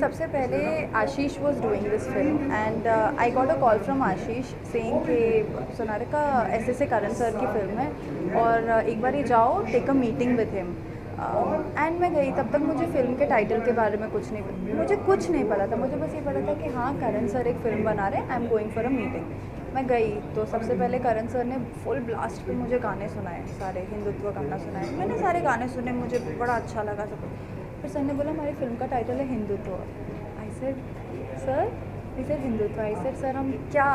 सबसे पहले Ashish was doing this film and I got a call from Ashish saying कि सोनारिका ऐसे करण सर की फिल्म है और एक बार ही जाओ, take a meeting with him. And मैं गई। तब तक मुझे फ़िल्म के टाइटल के बारे में कुछ नहीं पता था। मुझे बस ये पता था कि हाँ, करण सर एक फ़िल्म बना रहे हैं, I am going for a meeting. मैं गई तो सबसे पहले करण सर ने फुल ब्लास्ट पे मुझे गाने सुनाए, सारे हिंदुत्व गाना सुनाए। मैंने सारे गाने सुने, मुझे बड़ा अच्छा लगा सब कुछ। फिर सर ने बोला हमारी फ़िल्म का टाइटल है हिंदुत्व। आई सेड सर, इसे हिंदुत्व। आई सेड सर, हम क्या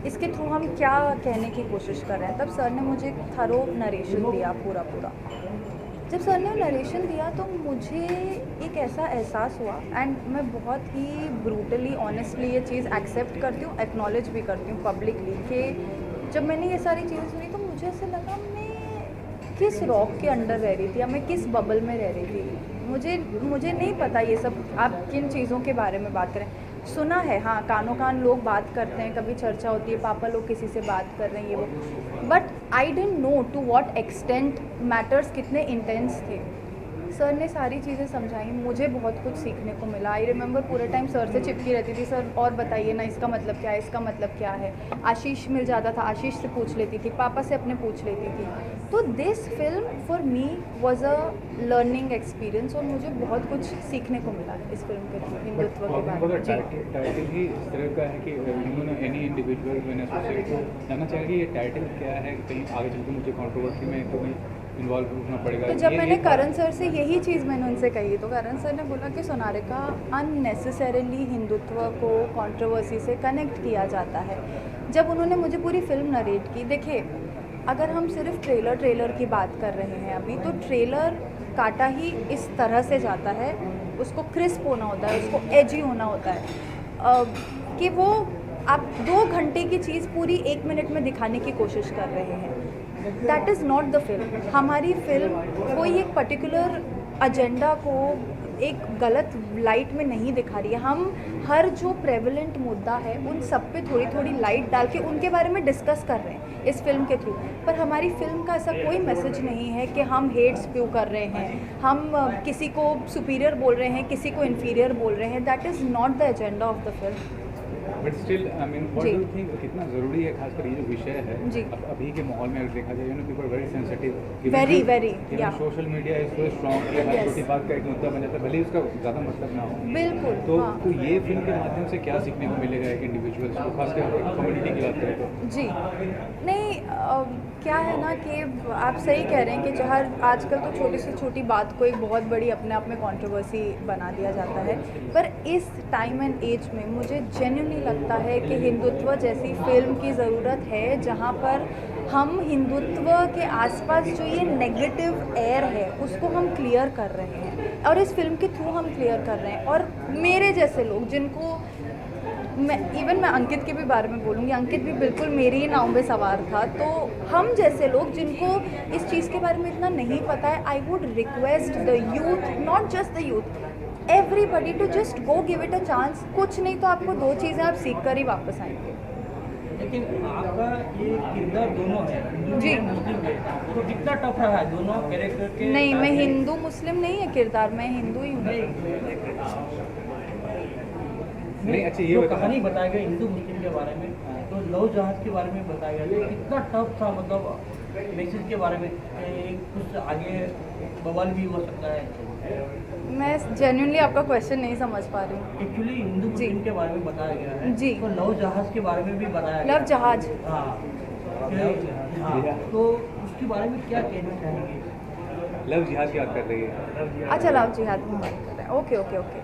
इसके थ्रू हम क्या कहने की कोशिश कर रहे हैं। तब सर ने मुझे थरो नरेशन दिया पूरा। जब सर ने नरेशन दिया तो मुझे एक ऐसा एहसास हुआ, एंड मैं बहुत ही ब्रूटली ऑनेस्टली ये चीज़ एक्सेप्ट करती हूँ, एक्नॉलेज भी करती हूँ पब्लिकली, कि जब मैंने ये सारी चीज़ें सुनी तो मुझे ऐसे लगा मैं किस रॉक के अंडर रह रही थी या मैं किस बबल में रह रही थी। मुझे नहीं पता ये सब आप किन चीज़ों के बारे में बात करें। सुना है, हाँ, कानों कान लोग बात करते हैं, कभी चर्चा होती है, पापा लोग किसी से बात कर रहे हैं, ये वो, but I didn't know to what extent matters कितने इंटेंस थे। सर ने सारी चीज़ें समझाई, मुझे बहुत कुछ सीखने को मिला। आई रिमेंबर पूरे टाइम सर से चिपकी रहती थी, सर और बताइए ना, इसका मतलब क्या है, इसका मतलब क्या है। आशीष मिल जाता था, आशीष से पूछ लेती थी, पापा से अपने पूछ लेती थी। तो this film for me was a learning experience और मुझे बहुत कुछ सीखने को मिला इस फिल्म के थ्रू, हिंदुत्व के बारे में। टाइटल ही इस तरह का है कि एनी इंडिविजुअल मैंने एसोसिएट को जानना चाहिए ये टाइटल क्या है, कहीं आगे चल के मुझे कंट्रोवर्सी में कभी इन्वॉल्व होना पड़ेगा। तो जब मैंने करण सर से यही चीज़ मैंने उनसे कही तो करण सर ने बोला कि सोनारिका, अननेसेसरीली हिंदुत्व को कंट्रोवर्सी से कनेक्ट किया जाता है। जब उन्होंने मुझे पूरी फिल्म नरेट की, देखिए अगर हम सिर्फ ट्रेलर की बात कर रहे हैं अभी, तो ट्रेलर काटा ही इस तरह से जाता है, उसको क्रिस्प होना होता है, उसको एजी होना होता है, कि वो आप 2 घंटे की चीज़ पूरी 1 मिनट में दिखाने की कोशिश कर रहे हैं। That is not the film. हमारी फिल्म कोई एक पर्टिकुलर एजेंडा को एक गलत लाइट में नहीं दिखा रही है। हम हर जो प्रेवलेंट मुद्दा है उन सब पे थोड़ी थोड़ी लाइट डाल के उनके बारे में डिस्कस कर रहे हैं इस फिल्म के थ्रू। पर हमारी फिल्म का ऐसा कोई मैसेज नहीं है कि हम हेट स्प्यू कर रहे हैं, हम किसी को सुपीरियर बोल रहे हैं, किसी को इन्फीरियर बोल रहे हैं। That is not the agenda of the film. But still I mean what do you think कितना ज़रूरी है, खासकर ये जो विषय है जी। अभी के माहौल में अगर देखा जाए, पीपल वेरी सेंसिटिव, वेरी या social media is so strong कि हर छोटी बात का एक मुद्दा बन जाता है, भले ही उसका ज़्यादा मतलब ना हो। बिल्कुल। तो हाँ। तो ये फिल्म के माध्यम से क्या सीखने को मिलेगा एक इंडिविजुअल्स को, खासकर कम्युनिटी की बात करें तो? जी नहीं, क्या है ना कि आप सही कह रहे हैं कि हर आजकल तो छोटी से छोटी बात को एक बहुत बड़ी अपने आप में कंट्रोवर्सी बना दिया जाता है। पर इस टाइम एंड एज में मुझे जेन्युइनली लगता है कि हिंदुत्व जैसी फिल्म की ज़रूरत है, जहाँ पर हम हिंदुत्व के आसपास जो ये नेगेटिव एयर है उसको हम क्लियर कर रहे हैं, और इस फिल्म के थ्रू हम क्लियर कर रहे हैं। और मेरे जैसे लोग जिनको मैं अंकित के भी बारे में बोलूँगी, अंकित भी बिल्कुल मेरी ही नाव में सवार था। तो हम जैसे लोग जिनको इस चीज़ के बारे में इतना नहीं पता है, I would request the youth, not just the youth, everybody to just go give it a chance. कुछ नहीं तो आपको 2 चीज़ें आप सीख कर ही वापस आएंगे। लेकिन आपका ये किरदार दोनों है, हिंदू जी। है, मुस्लिम है, तो कितना टफ रहा है दोनों कैरेक्टर के? नहीं, मैं हिंदू मुस्लिम नहीं है किरदार, मैं हिंदू ही हूँ। नहीं, अच्छा ये जो कहानी बताया गया हिंदू मुस्लिम के बारे में, तो लव जहाज के बारे में बताया गया, कितना टफ था, मतलब मैसेज के बारे में कुछ आगे बवाल भी हो सकता है। मैं जेन्युइनली आपका क्वेश्चन नहीं समझ पा रही हूँ। एक्चुअली हिंदू मुस्लिम के बारे में बताया गया है जी। तो लव जहाज के बारे में भी बताया गया। लव जहाज, हाँ, हाँ, तो उसके बारे में क्या कहना चाहेंगे? लव जिहाद की बात कर रही है। अच्छा लव जिहाद की बात कर रहे हैं। ओके।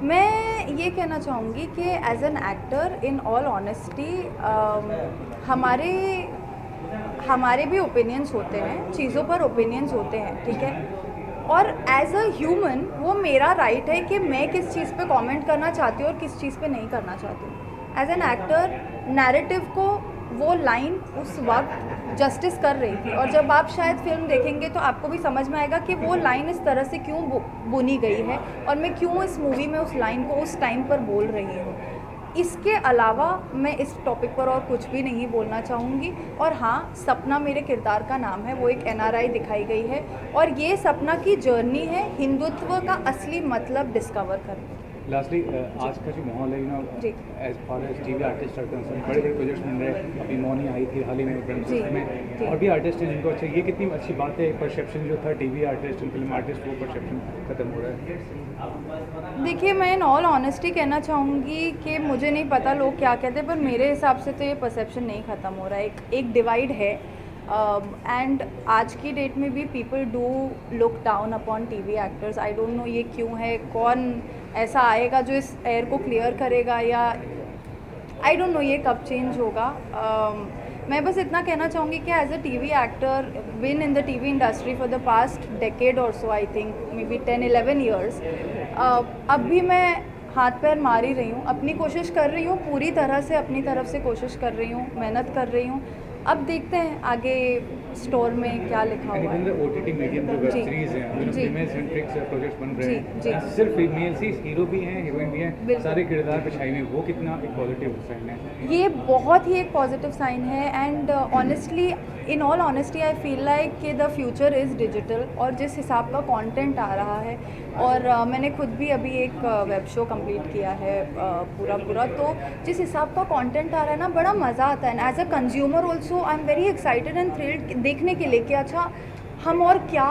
मैं ये कहना चाहूँगी कि as an actor, in all honesty, हमारे भी ओपिनियंस होते हैं, चीज़ों पर ओपिनियंस होते हैं, ठीक है। और एज अ ह्यूमन वो मेरा राइट है कि मैं किस चीज़ पे कमेंट करना चाहती हूँ और किस चीज़ पे नहीं करना चाहती हूँ। एज एन एक्टर, नैरेटिव को वो लाइन उस वक्त जस्टिस कर रही थी, और जब आप शायद फिल्म देखेंगे तो आपको भी समझ में आएगा कि वो लाइन इस तरह से क्यों बुनी गई है और मैं क्यों इस मूवी में उस लाइन को उस टाइम पर बोल रही हूँ। इसके अलावा मैं इस टॉपिक पर और कुछ भी नहीं बोलना चाहूँगी। और हाँ, सपना मेरे किरदार का नाम है, वो एक NRI दिखाई गई है और ये सपना की जर्नी है हिंदुत्व का असली मतलब डिस्कवर करने की। लास्टली आज का जो माहौल है ना, जी। As far as TV artist are concern, बड़े बड़े प्रोजेक्ट्स बन रहे हैं। अभी मौनी आई थी हाल ही में जी, ब्रह्मपुत्र में, जी। और भी आर्टिस्ट हैं जिनको अच्छा, ये कितनी अच्छी बात है। परसेप्शन जो था टीवी आर्टिस्ट और फिल्म आर्टिस्ट, वो परसेप्शन खत्म हो रहा है। देखिए, मैं इन ऑल ऑनेस्टी कहना चाहूँगी कि मुझे नहीं पता लोग क्या कहते हैं, पर मेरे हिसाब से तो ये परसेप्शन नहीं ख़त्म हो रहा है। एक डिवाइड है, एंड आज की डेट में भी people do look down upon TV actors. I don't know ये क्यों है, कौन ऐसा आएगा जो इस एयर को क्लियर करेगा, या आई डोंट नो ये कब चेंज होगा। मैं बस इतना कहना चाहूँगी कि as a TV actor, been in the TV industry for the past decade और so, I think maybe 10-11 years, अब भी मैं हाथ पैर मार ही रही हूँ, अपनी कोशिश कर रही हूँ, पूरी तरह से अपनी तरफ से कोशिश कर रही हूँ, मेहनत कर रही हूँ। अब देखते हैं आगे स्टोर में क्या लिखा हुआ है। ओटीटी मीडियम जो वेब जी, सीरीज हैं, जी। फीमेल सेंट्रिक प्रोजेक्ट्स बन रहे जी, हैं, जी। सिर्फ फीमेल्स ही हीरो भी हैं, हीरोइन भी हैं, बिल्कुल। सारे किरदार पे छाई हुई हैं, वो कितना एक पॉजिटिव साइन है। ये बहुत ही एक पॉजिटिव साइन है, and honestly, in all honesty, I feel like कि द फ्यूचर इज़ डिजिटल। और जिस हिसाब का कंटेंट आ रहा है, और मैंने खुद भी अभी एक वेब शो कंप्लीट किया है पूरा, तो जिस हिसाब का कंटेंट आ रहा है ना, बड़ा मज़ा आता है। As a consumer also I am very excited and thrilled देखने के लिए कि अच्छा हम और क्या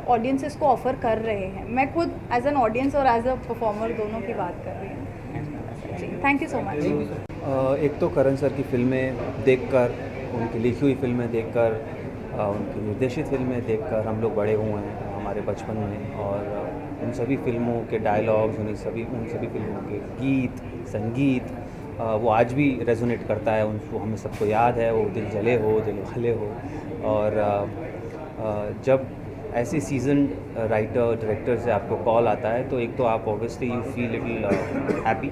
ऑडियंसेस को ऑफ़र कर रहे हैं। मैं खुद एज एन ऑडियंस और एज अ परफॉर्मर दोनों की बात कर रही हूँ। जी, थैंक यू सो मच। एक तो करण सर की फिल्में देखकर, उनकी लिखी हुई फिल्में देखकर, उनकी निर्देशित फिल्में देखकर हम लोग बड़े हुए हैं हमारे बचपन में, और उन सभी फिल्मों के डायलॉग्स, उन सभी फिल्मों के गीत, संगीत, वो आज भी रेजोनेट करता है। उनको हमें सबको याद है, वो दिल जले हो, दिल वाले हो। और जब ऐसे सीजन राइटर, डायरेक्टर से आपको कॉल आता है, तो एक तो आप obviously you feel little happy,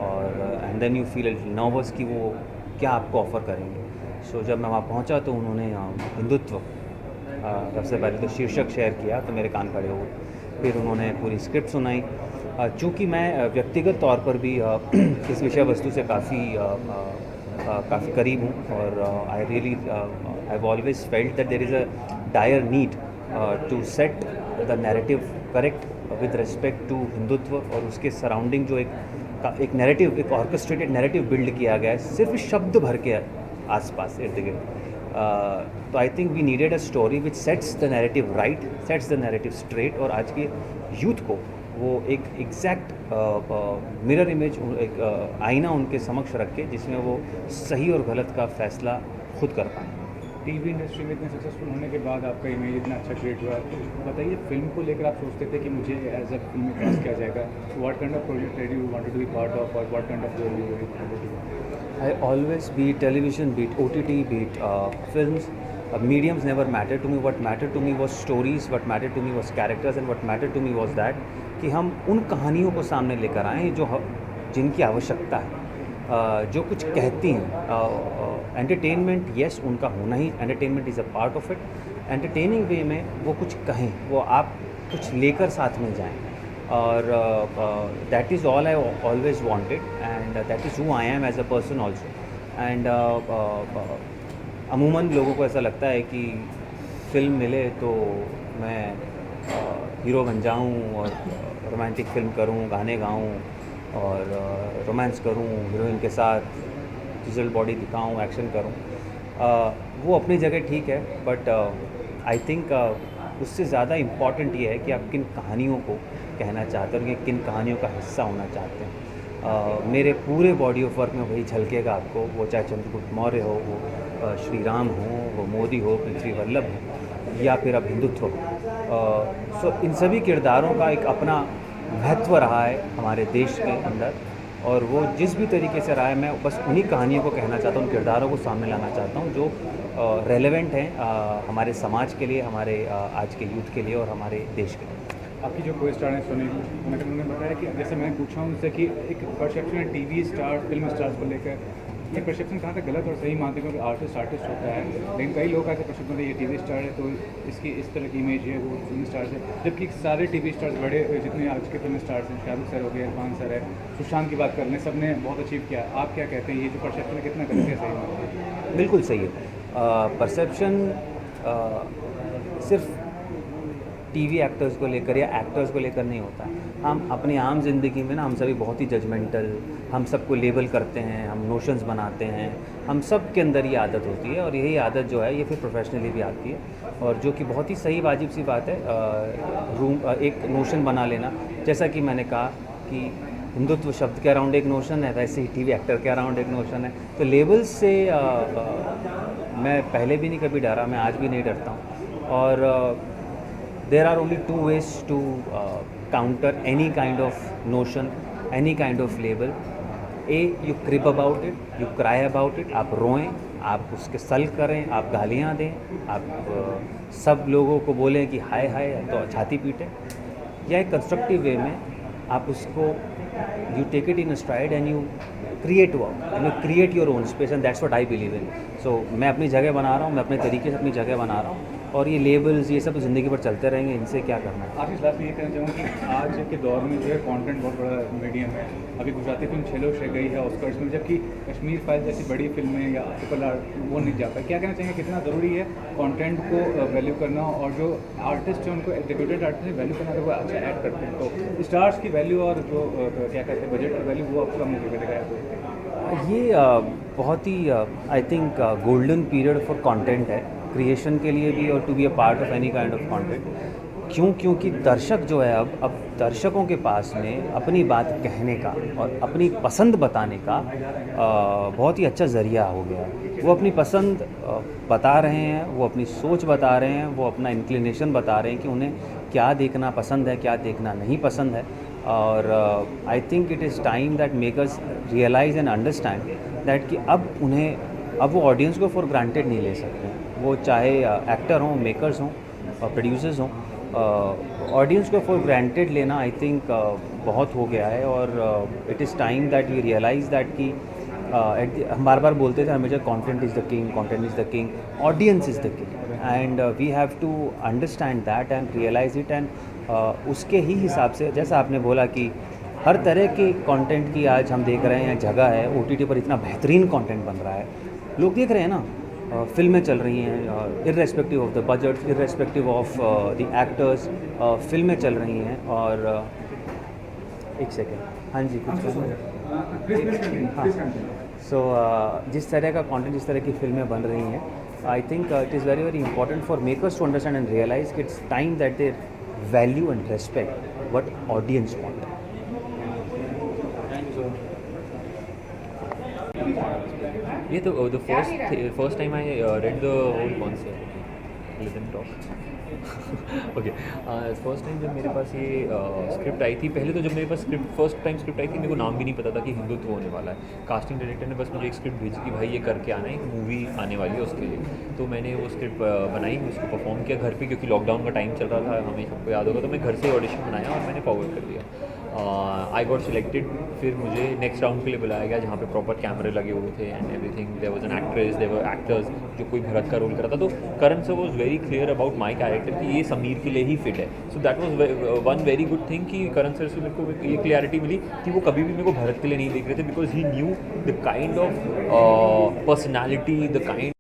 और and then you feel little nervous कि वो क्या आपको ऑफ़र करेंगे। सो जब मैं वहाँ पहुँचा तो उन्होंने हिंदुत्व सबसे पहले तो शीर्षक शेयर किया, तो मेरे कान खड़े हो गए। फिर उन्होंने पूरी स्क्रिप्ट सुनाई। चूँकि मैं व्यक्तिगत तौर पर भी इस विषय वस्तु से काफ़ी करीब हूँ, और I really I have always felt that there is a dire need to set the narrative correct with respect to Hindutva, और उसके सराउंडिंग जो एक नैरेटिव, एक ऑर्केस्ट्रेटेड नैरेटिव बिल्ड किया गया है सिर्फ शब्द भर के आसपास इर्द गिर्द। तो I think we needed a story which sets the narrative right, sets the narrative straight, और आज के यूथ को वो एक एग्जैक्ट मिरर इमेज, एक आईना उनके समक्ष रख के, जिसमें वो सही और गलत का फैसला खुद कर पाएँ। टीवी इंडस्ट्री में इतने सक्सेसफुल होने के बाद आपका इमेज इतना अच्छा क्रिएट हुआ है, बताइए फिल्म को लेकर आप सोचते थे कि मुझे एज अ फिल्म में कास्ट किया जाएगा, what kind of project did you wanted to be part of, और what kind of role you wanted to do? I always, be it television, be it OTT, be it films, mediums never mattered to me. What mattered to me was stories, what mattered to me was characters, and what mattered to me was that कि हम उन कहानियों को सामने लेकर आएँ जिनकी आवश्यकता है, जो कुछ कहती हैं। एंटरटेनमेंट येस उनका होना ही, entertainment is a part of it. Entertaining way में वो कुछ कहें, वो आप कुछ लेकर साथ में जाएँ, और that is all I always wanted, and that is who I am as a person also. And अमूमन लोगों को ऐसा लगता है कि फ़िल्म मिले तो मैं हीरो बन जाऊँ और रोमांटिक फिल्म करूँ, गाने गाऊँ और रोमांस करूँ हीरोइन के साथ, फिजिकल बॉडी दिखाऊँ, एक्शन करूँ। वो अपनी जगह ठीक है, बट आई थिंक उससे ज़्यादा इम्पॉर्टेंट ये है कि आप किन कहानियों को कहना चाहते हैं, कि किन कहानियों का हिस्सा होना चाहते हैं। मेरे पूरे बॉडी ऑफ वर्क में वही झलकेगा आपको, वो चाहे चंद्रगुप्त मौर्य हो, वो श्री राम हो, वो मोदी हो, पृथ्वी वल्लभ हो, या फिर अब हिंदुत्व हो। सो इन सभी किरदारों का एक अपना महत्व रहा है हमारे देश के अंदर, और वो जिस भी तरीके से रहा है, मैं बस उन्हीं कहानियों को कहना चाहता हूँ, उन किरदारों को सामने लाना चाहता हूँ जो रेलेवेंट हैं हमारे समाज के लिए, हमारे आज के यूथ के लिए और हमारे देश के लिए। आपकी जो को स्टार हैं सुनील, उन्होंने बताया कि जैसे मैंने पूछा उनसे कि एक परसेप्शन है टीवी स्टार, फिल्म स्टार्स को लेकर, ये परसेप्शन कहाँ तक गलत और सही मानते हैं? क्योंकि आर्टिस्ट होता है, लेकिन कई लोग ऐसे परसेप्शन होते हैं ये टीवी स्टार है तो इसकी इस तरह की इमेज है, वो फिल्म स्टार्स है, जबकि सारे टीवी स्टार्स बड़े जितने आज के फिल्म स्टार्स हैं, शाहरुख सर हो गए, इरफान सर है, सुशांत की बात कर लें, सब ने बहुत अचीव किया। आप क्या कहते हैं, ये जो परसेप्शन है कितना गलत है, सही मानते हैं? बिल्कुल सही है। परसेप्शन सिर्फ टीवी एक्टर्स को लेकर या एक्टर्स को लेकर नहीं होता है। हम अपनी आम ज़िंदगी में ना हम सभी बहुत ही जजमेंटल, हम सबको लेबल करते हैं, हम नोशंस बनाते हैं, हम सब के अंदर ये आदत होती है और यही आदत जो है ये फिर प्रोफेशनली भी आती है और जो कि बहुत ही सही वाजिब सी बात है। एक नोशन बना लेना, जैसा कि मैंने कहा कि हिंदुत्व शब्द के अराउंड एक नोशन है, वैसे ही टीवी एक्टर के अराउंड एक नोशन है। तो लेबल्स से मैं पहले भी नहीं कभी डरा, मैं आज भी नहीं डरता हूँ और there are only two ways to counter any kind of notion, any kind of label. You crib about it, you cry about it, आप रोएं, आप उसके सल करें, आप गालियाँ दें, आप सब लोगों को बोलें कि हाय हाय तो छाती पीटें, या एक कंस्ट्रक्टिव वे में आप उसको you take it in a stride and you create work and you create your own space and that's what I believe in. So मैं अपनी जगह बना रहा हूँ, मैं अपने तरीके से अपनी जगह बना रहा हूँ और ये लेबल्स ये सब ज़िंदगी भर चलते रहेंगे, इनसे क्या करना है। आशीष, लास्ट में ये कहना चाहूँगा कि आज के दौर में जो है कंटेंट बहुत बड़ा मीडियम है। अभी गुजराती फिल्म छेलो शे गई है ऑस्कर्स में, जबकि कश्मीर फाइल जैसी बड़ी फिल्में या ट्रिपल आर वो नहीं जा पाए। क्या कहना चाहेंगे, कितना ज़रूरी है कंटेंट को वैल्यू करना और जो आर्टिस्ट है उनको डेब्यूटेंट आर्टिस्ट है वैल्यू करना, अगर वो अच्छा ऐड करते हैं तो स्टार्स की वैल्यू और जो क्या कहते हैं बजट की वैल्यू वो अब कम हो गई दिखाया। ये बहुत ही I think golden period for content है, क्रिएशन के लिए भी और to be a part of any kind of content. क्योंकि दर्शक जो है अब दर्शकों के पास में अपनी बात कहने का और अपनी पसंद बताने का बहुत ही अच्छा ज़रिया हो गया है। वो अपनी पसंद बता रहे हैं, वो अपनी सोच बता रहे हैं, वो अपना इंक्लिनेशन बता रहे हैं कि उन्हें क्या देखना पसंद है, क्या देखना नहीं पसंद है। और I think it is time that makers realize and understand that कि अब वो ऑडियंस को फॉर ग्रांटेड नहीं ले सकते, वो चाहे एक्टर हों, मेकर्स हों और प्रोड्यूसर्स हों। ऑडियंस को फॉर ग्रांटेड लेना आई थिंक बहुत हो गया है और it is time that we realize that कि हम बार बार बोलते थे हमेशा content is the king, content is the king, audience is the king and we have to understand that and realize it and उसके ही हिसाब से, जैसा आपने बोला कि हर तरह के कंटेंट की आज हम देख रहे हैं जगह है, OTT पर इतना बेहतरीन कंटेंट बन रहा है, लोग देख रहे हैं ना, फिल्में चल रही हैं irrespective of the budget, irrespective of the actors, फिल्में चल रही हैं और एक सेकेंड, हाँ जी कुछ हाँ। सो जिस तरह का कंटेंट, जिस तरह की फिल्में बन रही हैं, I think it is very very important for makers to understand and realise कि it's time that they value and respect what audience want. ये तो the first time I read the whole concept, let them talk. Okay, first time जब मेरे पास ये script I थी, पहले तो जब मेरे पास फर्स्ट टाइम स्क्रिप्ट आई थी, मेरे को नाम भी नहीं पता था कि हिंदुत्व होने वाला है। कास्टिंग डायरेक्टर ने बस मुझे एक स्क्रिप्ट भेजी कि भाई ये करके आना है, एक मूवी आने वाली है उसके लिए। तो मैंने वो स्क्रिप्ट बनाई, उसको परफॉर्म किया घर पे, क्योंकि लॉकडाउन का टाइम चल रहा था, हमें सबको याद होगा। तो मैं घर से ऑडिशन बनाया और मैंने फॉरवर्ड कर दिया। I got selected. फिर मुझे नेक्स्ट राउंड के लिए बुलाया गया, जहाँ पे प्रॉपर कैमरे लगे हुए थे and everything. There was an actress, there were actors, जो कोई भरत का रोल कर रहा था। तो Karan sir was very clear about my character कि ये समीर के लिए ही फिट है। So that was one very good thing कि करण सर से मेरे को ये क्लैरिटी मिली कि वो कभी भी मेरे को भरत के लिए नहीं देख रहे थे, because he new the kind of personality, the kind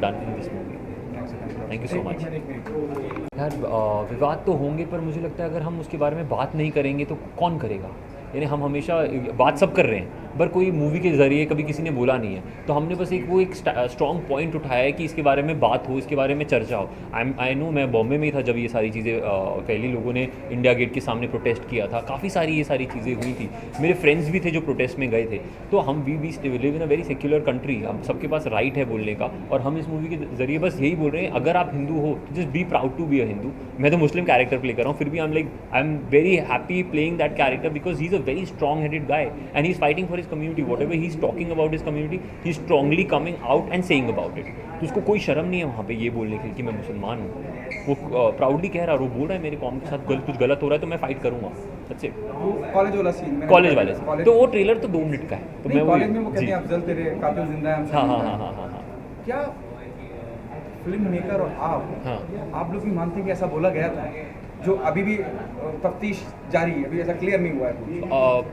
done in this movie. Thank you so much. यार विवाद तो होंगे, पर मुझे लगता है अगर हम उसके बारे में बात नहीं करेंगे तो कौन करेगा। यानी हम हमेशा बात सब कर रहे हैं, पर कोई मूवी के ज़रिए कभी किसी ने बोला नहीं है, तो हमने बस एक स्ट्रॉन्ग पॉइंट उठाया है कि इसके बारे में बात हो, इसके बारे में चर्चा हो। आई नो, मैं बॉम्बे में ही था जब ये सारी चीज़ें पहले लोगों ने इंडिया गेट के सामने प्रोटेस्ट किया था, काफ़ी सारी ये सारी चीज़ें हुई थी। मेरे फ्रेंड्स भी थे जो प्रोटेस्ट में गए थे। तो हम we live in a very secular country, हम सबके पास राइट है बोलने का, और हम इस मूवी के ज़रिए बस यही बोल रहे हैं, अगर आप हिंदू हो तो just be proud to be a Hindu. मैं तो मुस्लिम कैरेक्टर प्ले कर रहा हूँ, फिर भी आई am very happy playing that character because he is a very strong headed guy and he's fighting for his community. Whatever he's talking about his community, he's strongly coming out and saying about it. तो उसको कोई शर्म नहीं है वहाँ पे ये बोलने के लिए कि मैं मुसलमान हूँ। वो प्राउडली कह रहा है, वो बोल रहा है मेरे कौम के साथ कुछ गलत हो रहा है तो मैं फाइट करूँगा। That's it. कॉलेज वाला सीन, कॉलेज वाले से तो वो ट्रेलर तो 2 मिनट का है, तो मैं कॉलेज में वो कहते हैं अफजल तेरे कातिल जिंदा है। हाँ। क्या फिल्म मेकर और आप लोग भी मानते हैं कि ऐसा बोला गया था, जो अभी भी तफ्तीश जारी है, अभी ऐसा क्लियर नहीं हुआ है?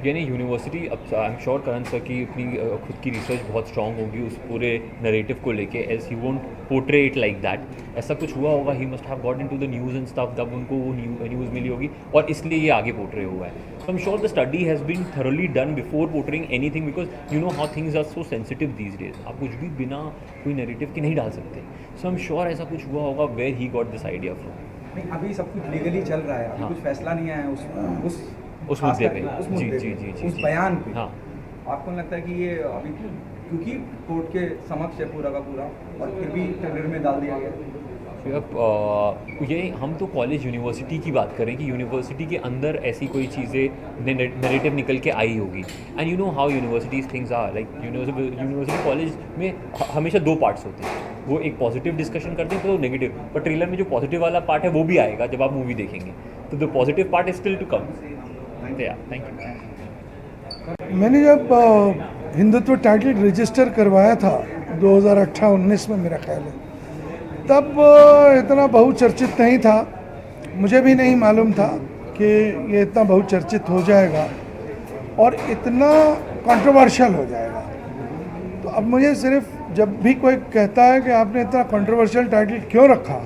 यानी यूनिवर्सिटी, अब आई एम श्योर करण सर की अपनी खुद की रिसर्च बहुत स्ट्रॉन्ग होगी उस पूरे नरेटिव को लेके, as he won't portray it like that. ऐसा कुछ हुआ होगा, he must have got into the news and stuff, तब उनको वो न्यूज़ मिली होगी और इसलिए ये आगे पोर्ट्रे हुआ है। So I am sure the study has been thoroughly done before portraying anything, because you know how things are so sensitive these days. आप कुछ भी बिना कोई नरेटिव के नहीं डाल सकते। सो आई एम श्योर ऐसा कुछ हुआ होगा where he got this idea from. नहीं, अभी सब कुछ लीगली चल रहा है, अभी कुछ फैसला नहीं आया उस मुद्दे पे, जी, उस बयान पे। हाँ, आपको लगता है कि ये अभी क्योंकि कोर्ट के समक्ष है पूरा का पूरा, और फिर भी ट्रेलर में डाल दिया गया? ये हम तो कॉलेज यूनिवर्सिटी की बात करें कि यूनिवर्सिटी के अंदर ऐसी कोई चीज़ें नैरेटिव निकल के आई होगी। And you know how universities things are, like university college में हमेशा 2 पार्ट्स होते हैं। वो एक पॉजिटिव डिस्कशन करते हैं तो नेगेटिव, पर ट्रेलर में जो पॉजिटिव वाला पार्ट है वो भी आएगा जब आप मूवी देखेंगे, तो the positive part is still to come. Thank you. मैंने जब हिंदुत्व टाइटल रजिस्टर करवाया था 2018-19 में मेरा ख्याल है, तब इतना बहुचर्चित नहीं था, मुझे भी नहीं मालूम था कि ये इतना बहुचर्चित हो जाएगा और इतना कंट्रोवर्शियल हो जाएगा। तो अब मुझे सिर्फ जब भी कोई कहता है कि आपने इतना कंट्रोवर्शियल टाइटल क्यों रखा,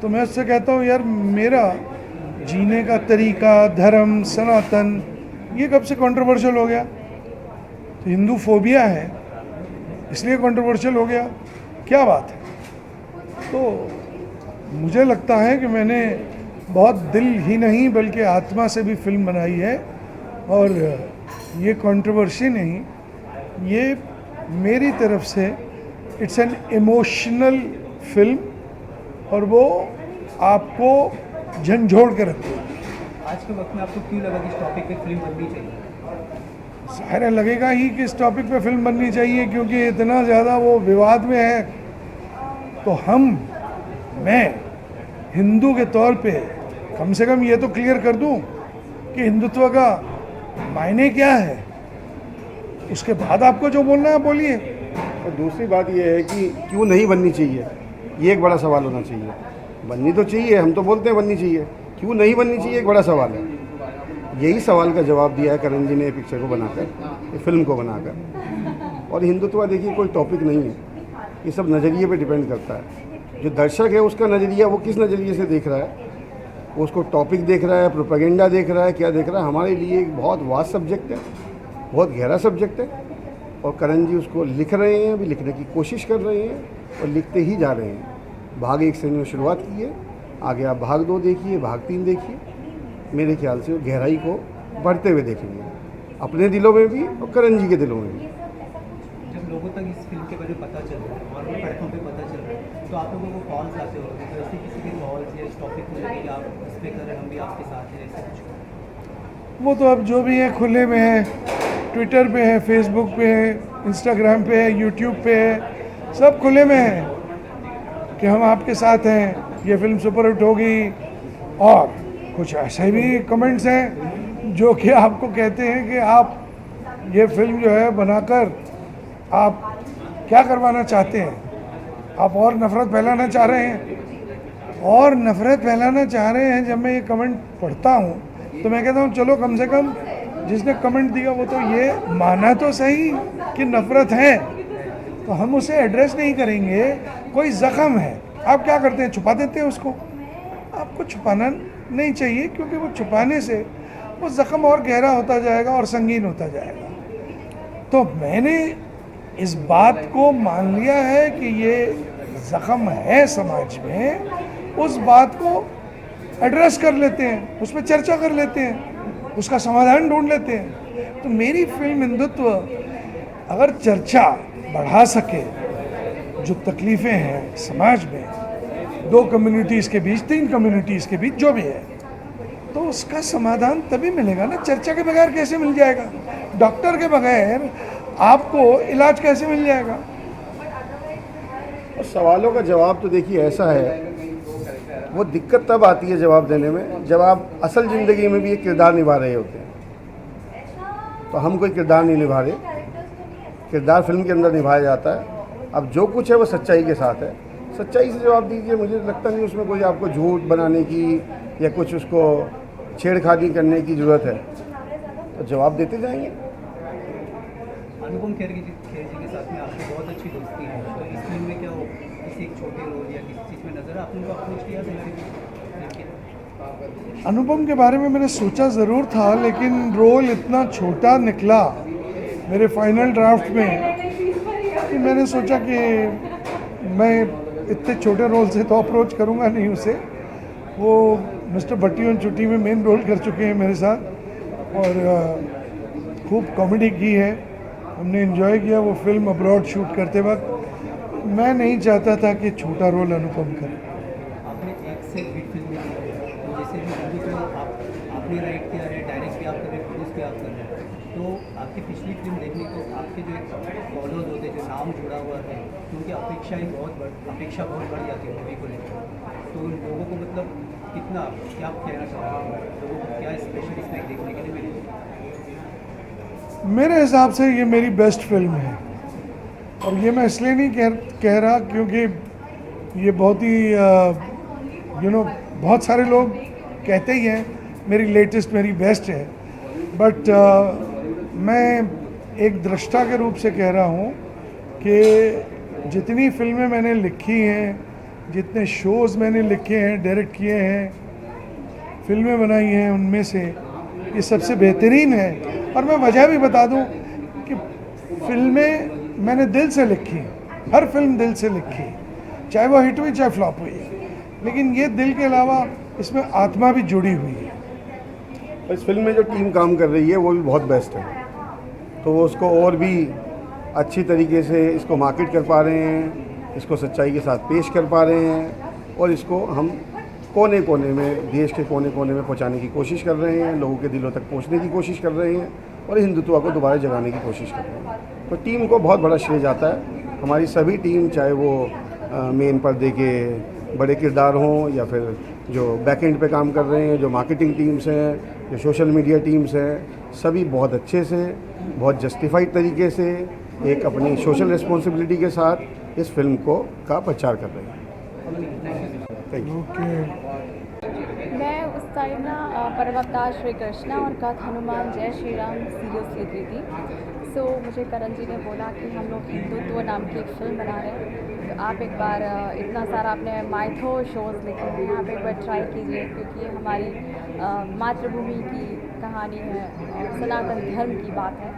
तो मैं उससे कहता हूँ यार मेरा जीने का तरीका, धर्म, सनातन, ये कब से कंट्रोवर्शियल हो गया? तो हिंदू फोबिया है इसलिए कंट्रोवर्शियल हो गया, क्या बात है? तो मुझे लगता है कि मैंने बहुत दिल ही नहीं बल्कि आत्मा से भी फिल्म बनाई है, और ये कंट्रोवर्सी नहीं, ये मेरी तरफ से इट्स एन इमोशनल फिल्म, और वो आपको झंझोड़ के रखती है। आज के वक्त में आपको क्यों लगा कि इस टॉपिक पे फिल्म बननी चाहिए? ज़ाहिर है लगेगा ही कि इस टॉपिक पे फिल्म बननी चाहिए, क्योंकि इतना ज़्यादा वो विवाद में है। तो मैं हिंदू के तौर पे कम से कम ये तो क्लियर कर दूं कि हिंदुत्व का मायने क्या है, उसके बाद आपको जो बोलना है बोलिए। और दूसरी बात ये है कि क्यों नहीं बननी चाहिए, ये एक बड़ा सवाल होना चाहिए। बननी तो चाहिए, हम तो बोलते हैं बननी चाहिए, क्यों नहीं बननी चाहिए एक बड़ा सवाल है। यही सवाल का जवाब दिया है करण जी ने पिक्चर को बनाकर, फिल्म को बनाकर। और हिंदुत्व देखिए कोई टॉपिक नहीं है, ये सब नज़रिए पे डिपेंड करता है। जो दर्शक है उसका नज़रिया, वो किस नज़रिए से देख रहा है, वो उसको टॉपिक देख रहा है, प्रोपेगेंडा देख रहा है, क्या देख रहा है। हमारे लिए एक बहुत वास्ट सब्जेक्ट है, बहुत गहरा सब्जेक्ट है, और करण जी उसको लिख रहे हैं, अभी लिखने की कोशिश कर रहे हैं और लिखते ही जा रहे हैं। भाग 1 से इन्होंने शुरुआत की है, आगे आप भाग 2 देखिए, भाग 3 देखिए। मेरे ख्याल से वो गहराई को बढ़ते हुए देखेंगे, अपने दिलों में भी और करण जी के दिलों में भी। जब लोगों तक इस फिल्म के बारे में पता चल रहा है और प्लेटफॉर्म पे पता चल रहा है, तो आप लोगों को कॉल्स आते होंगे, तो ऐसे किसी के कॉल्स या इस टॉपिक को लेकर कि आप इस पे करें, हम भी आपके साथ हैं, ऐसा कुछ? वो तो अब जो भी है खुले में है, ट्विटर पे है, फेसबुक पे है, इंस्टाग्राम पे है, यूट्यूब पे है, सब खुले में है कि हम आपके साथ हैं, ये फिल्म सुपरहिट होगी। और कुछ ऐसे भी कमेंट्स हैं जो कि आपको कहते हैं कि आप ये फिल्म जो है बनाकर आप क्या करवाना चाहते हैं, आप और नफ़रत फैलाना चाह रहे हैं। और नफ़रत फैलाना चाह रहे हैं, जब मैं ये कमेंट पढ़ता हूँ तो मैं कहता हूँ चलो कम से कम जिसने कमेंट दिया वो तो ये माना तो सही कि नफ़रत है, तो हम उसे एड्रेस नहीं करेंगे कोई ज़ख़म है, आप क्या करते हैं, छुपा देते हैं उसको। आपको छुपाना नहीं चाहिए, क्योंकि वो छुपाने से वो ज़ख़म और गहरा होता जाएगा और संगीन होता जाएगा। तो मैंने इस बात को मान लिया है कि ये ज़ख़म है समाज में, उस बात को एड्रेस कर लेते हैं, उस पर चर्चा कर लेते हैं, उसका समाधान ढूंढ लेते हैं। तो मेरी फिल्म हिंदुत्व अगर चर्चा बढ़ा सके, जो तकलीफ़ें हैं समाज में, 2 कम्युनिटीज़ के बीच, 3 कम्युनिटीज़ के बीच, जो भी है, तो उसका समाधान तभी मिलेगा ना। चर्चा के बगैर कैसे मिल जाएगा? डॉक्टर के बगैर आपको इलाज कैसे मिल जाएगा? और सवालों का जवाब तो देखिए ऐसा है, वो दिक्कत तब आती है जवाब देने में जब आप असल ज़िंदगी में भी एक किरदार निभा रहे होते हैं। तो हम कोई किरदार नहीं निभा रहे, किरदार फिल्म के अंदर निभाया जाता है। अब जो कुछ है वो सच्चाई के साथ है, सच्चाई से जवाब दीजिए। मुझे लगता नहीं उसमें कोई आपको झूठ बनाने की या कुछ उसको छेड़खानी करने की ज़रूरत है, तो जवाब देते जाएंगे। अनुपम खेर जी के साथ में आपकी बहुत अच्छी दोस्ती है, तो इस फिल्म में क्या हो किसी एक छोटे रोल या किसी चीज़ में नज़र आपने उनको अप्रोच किया था? अनुपम के बारे में मैंने सोचा ज़रूर था, लेकिन रोल इतना छोटा निकला मेरे फाइनल ड्राफ्ट में कि मैंने सोचा कि मैं इतने छोटे रोल से तो अप्रोच करूँगा नहीं उसे। वो मिस्टर भट्टी और चुट्टी में मेन रोल कर चुके हैं मेरे साथ और खूब कॉमेडी की है, हमने एंजॉय किया वो फिल्म अब्रॉड शूट करते वक्त। मैं नहीं चाहता था कि छोटा रोल अनुपम करे। आपने एक से हिट फिल्म की है, तो जैसे भी मूवी को आपने राइट किया है, डायरेक्ट भी आप कर रहे हैं, प्रोड्यूस भी आप कर रहे हैं, तो आपकी पिछली फिल्म देखने को आपके जो एक फॉलोअर्स होते हैं, जो नाम जुड़ा हुआ है, तो उनकी अपेक्षा बहुत बढ़ जाती है मूवी को लेकर। तो उन लोगों को मतलब कितना क्या कहना चाहोगे, लोगों को क्या स्पेशल इसमें देखने के लिए मिलेगा? मेरे हिसाब से ये मेरी बेस्ट फिल्म है, और ये मैं इसलिए नहीं कह रहा क्योंकि ये बहुत ही बहुत सारे लोग कहते ही हैं मेरी लेटेस्ट, मेरी बेस्ट है, बट मैं एक दृष्टा के रूप से कह रहा हूँ कि जितनी फिल्में मैंने लिखी हैं, जितने शोज़ मैंने लिखे हैं, डायरेक्ट किए हैं, फिल्में बनाई हैं, उनमें से ये सबसे बेहतरीन है। और मैं वजह भी बता दूं कि फिल्में मैंने दिल से लिखी, हर फिल्म दिल से लिखी, चाहे वो हिट हुई चाहे फ्लॉप हुई, लेकिन ये दिल के अलावा इसमें आत्मा भी जुड़ी हुई है। इस फिल्म में जो टीम काम कर रही है वो भी बहुत बेस्ट है, तो वो उसको और भी अच्छी तरीके से इसको मार्केट कर पा रहे हैं, इसको सच्चाई के साथ पेश कर पा रहे हैं, और इसको हम कोने कोने में, देश के कोने कोने में पहुंचाने की कोशिश कर रहे हैं, लोगों के दिलों तक पहुंचने की कोशिश कर रहे हैं, और हिंदुत्व को दोबारा जगाने की कोशिश कर रहे हैं। तो टीम को बहुत बड़ा श्रेय जाता है। हमारी सभी टीम, चाहे वो मेन पर्दे के बड़े किरदार हों या फिर जो बैक एंड पे काम कर रहे हैं, जो मार्केटिंग टीम्स हैं, जो सोशल मीडिया टीम्स हैं, सभी बहुत अच्छे से, बहुत जस्टिफाइड तरीके से एक अपनी सोशल रिस्पॉन्सिबिलिटी के साथ इस फिल्म का प्रचार कर रहे हैं। Thank you. मैं उस टाइम ना परमावतार श्री कृष्णा और कथ हनुमान जय श्री राम सीरियस लिख रही थी। सो मुझे करण जी ने बोला कि हम लोग हिंदुत्व नाम की एक फ़िल्म बना रहे हैं, तो आप एक बार इतना सारा आपने माइथो शोज़ लिखे हैं, आप एक बार ट्राई कीजिए, क्योंकि ये हमारी मातृभूमि की कहानी है और सनातन धर्म की बात है।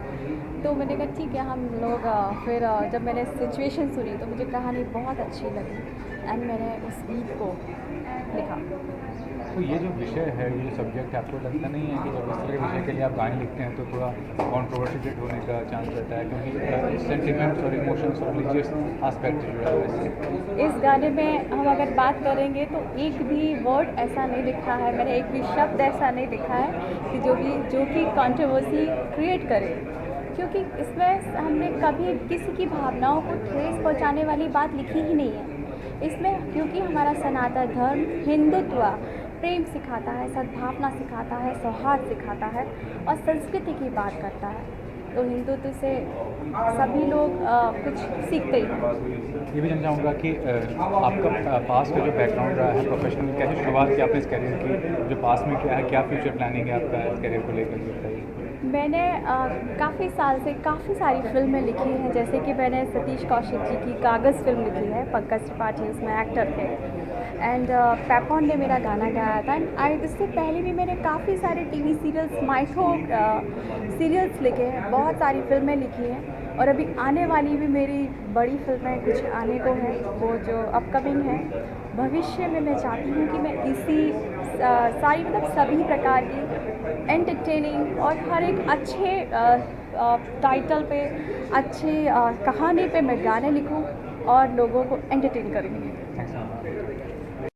तो मैंने कहा ठीक है हम लोग फिर जब मैंने सिचुएशन सुनी तो मुझे कहानी बहुत अच्छी लगी एंड मैंने उस गीत को लिखा। तो ये जो विषय है, ये जो सब्जेक्ट है, आपको लगता नहीं है कि जब इस तरह के विषय के लिए आप गाने लिखते हैं तो थोड़ा कॉन्ट्रोवर्शियल होने का चांस रहता है, क्योंकि सेंटिमेंट्स और इमोशंस और रिलीजियस एस्पेक्ट जो है वैसे इस गाने में हम अगर बात करेंगे तो एक भी वर्ड ऐसा नहीं लिखा है, मैंने एक भी शब्द ऐसा नहीं लिखा है कि जो कि कंट्रोवर्सी क्रिएट करे, क्योंकि इसमें हमने कभी किसी की भावनाओं को ठेस पहुंचाने वाली बात लिखी ही नहीं है इसमें, क्योंकि हमारा सनातन धर्म हिंदुत्व प्रेम सिखाता है, सद्भावना सिखाता है, सौहार्द सिखाता है और संस्कृति की बात करता है। तो हिंदुत्व से सभी लोग कुछ सीखते ही हैं। ये भी जानना चाहूँगा कि आपका पास्ट का जो बैकग्राउंड रहा है प्रोफेशनल, कैसे शुरुआत की आपने इस करियर की, जो पास्ट में क्या है, क्या फ्यूचर प्लानिंग है आपका इस करियर को लेकर बताइए। मैंने काफ़ी साल से काफ़ी सारी फिल्में लिखी हैं, जैसे कि मैंने सतीश कौशिक जी की कागज़ फिल्म लिखी है, पंकज त्रिपाठी उसमें एक्टर थे, एंड पेपॉन ने मेरा गाना गाया था। एंड इससे पहले भी मैंने काफ़ी सारे टीवी सीरियल्स, माइथो सीरियल्स लिखे हैं, बहुत सारी फिल्में लिखी हैं, और अभी आने वाली भी मेरी बड़ी फिल्में कुछ आने को हैं, वो जो अपकमिंग है। भविष्य में मैं चाहती हूँ कि मैं इसी सारी मतलब सभी प्रकार की एंटरटेनिंग और हर एक अच्छे टाइटल पे, अच्छे कहानी पे मैं गाने लिखूं और लोगों को एंटरटेन करूँगी।